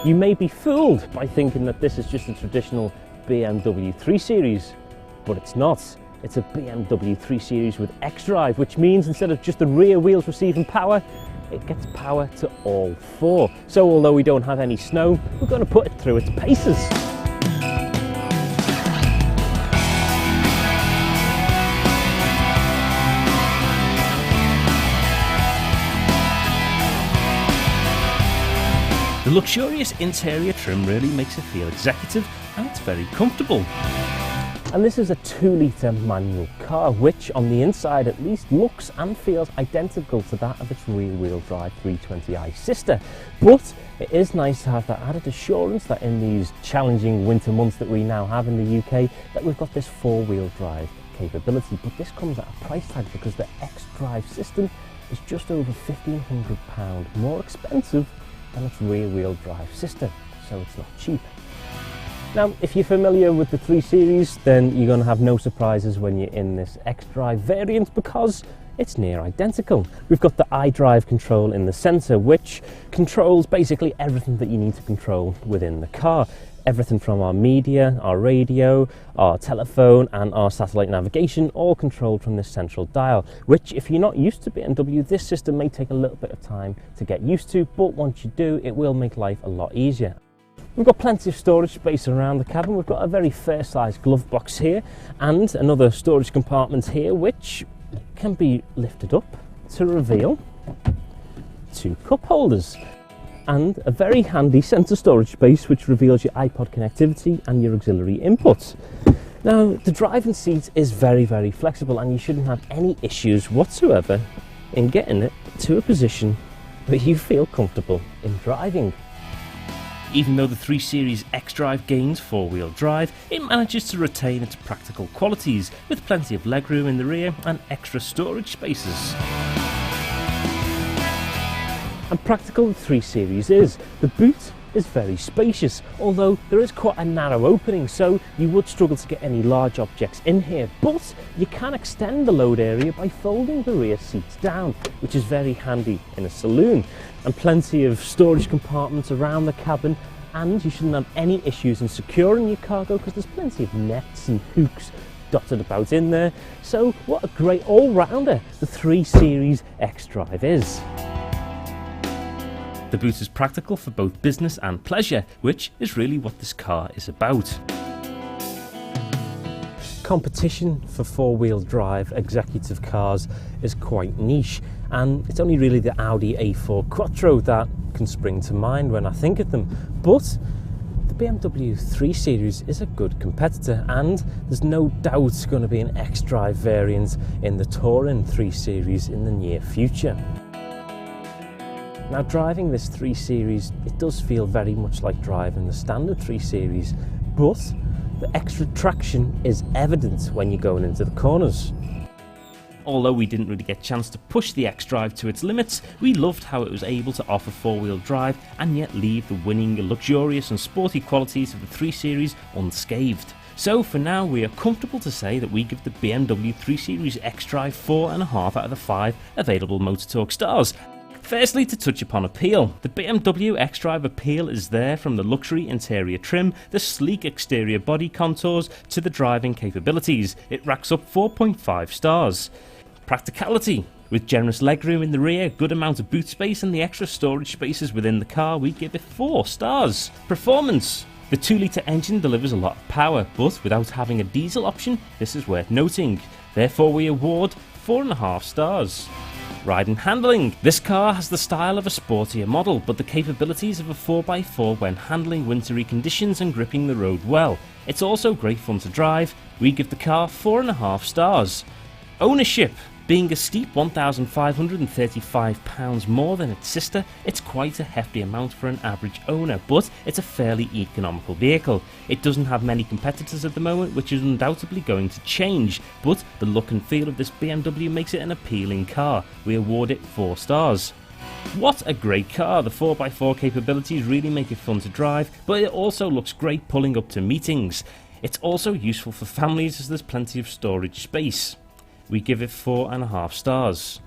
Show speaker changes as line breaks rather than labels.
You may be fooled by thinking that this is just a traditional BMW 3 Series, but it's not. It's a BMW 3 Series with xDrive, which means instead of just the rear wheels receiving power, it gets power to all four. So although we don't have any snow, we're going to put it through its paces. The luxurious interior trim really makes it feel executive, and it's very comfortable. And this is a 2-litre manual car, which on the inside at least looks and feels identical to that of its rear-wheel drive 320i sister. But it is nice to have that added assurance that in these challenging winter months that we now have in the UK, that we've got this 4-wheel drive capability. But this comes at a price tag because the xDrive system is just over £1,500 more expensive than its rear-wheel drive sister, so it's not cheap. Now, if you're familiar with the 3 Series, then you're going to have no surprises when you're in this xDrive variant because it's near identical. We've got the iDrive control in the centre, which controls basically everything that you need to control within the car. Everything from our media, our radio, our telephone and our satellite navigation, all controlled from this central dial, which if you're not used to BMW, this system may take a little bit of time to get used to, but once you do, it will make life a lot easier. We've got plenty of storage space around the cabin. We've got a very fair sized glove box here and another storage compartment here, which can be lifted up to reveal 2 cup holders. And a very handy centre storage space which reveals your iPod connectivity and your auxiliary inputs. Now, the driving seat is very flexible and you shouldn't have any issues whatsoever in getting it to a position where you feel comfortable in driving. Even though the 3 Series xDrive gains 4-wheel drive, it manages to retain its practical qualities with plenty of legroom in the rear and extra storage spaces. And practical the 3 Series is. The boot is very spacious, although there is quite a narrow opening, so you would struggle to get any large objects in here, but you can extend the load area by folding the rear seats down, which is very handy in a saloon. And plenty of storage compartments around the cabin, and you shouldn't have any issues in securing your cargo because there's plenty of nets and hooks dotted about in there. So what a great all-rounder the 3 Series xDrive is. The boot is practical for both business and pleasure, which is really what this car is about. Competition for 4-wheel drive executive cars is quite niche, and it's only really the Audi A4 Quattro that can spring to mind when I think of them. But the BMW 3 Series is a good competitor, and there's no doubt going to be an xDrive variant in the Touring 3 Series in the near future. Now, driving this 3 Series, it does feel very much like driving the standard 3 Series, but the extra traction is evident when you're going into the corners. Although we didn't really get a chance to push the xDrive to its limits, we loved how it was able to offer 4-wheel drive and yet leave the winning, luxurious and sporty qualities of the 3 Series unscathed. So for now, we are comfortable to say that we give the BMW 3 Series xDrive 4.5 out of the 5 available Motor Talk stars. Firstly, to touch upon appeal. The BMW xDrive appeal is there from the luxury interior trim, the sleek exterior body contours to the driving capabilities. It racks up 4.5 stars. Practicality. With generous legroom in the rear, good amount of boot space and the extra storage spaces within the car, we give it 4 stars. Performance. The 2-litre engine delivers a lot of power, but without having a diesel option, this is worth noting. Therefore we award 4.5 stars. Ride and handling. This car has the style of a sportier model, but the capabilities of a 4x4 when handling wintry conditions and gripping the road well. It's also great fun to drive. We give the car 4.5 stars. Ownership. Being a steep £1,535 more than its sister, it's quite a hefty amount for an average owner, but it's a fairly economical vehicle. It doesn't have many competitors at the moment, which is undoubtedly going to change, but the look and feel of this BMW makes it an appealing car. We award it 4 stars. What a great car. The 4x4 capabilities really make it fun to drive, but it also looks great pulling up to meetings. It's also useful for families as there's plenty of storage space. We give it 4.5 stars.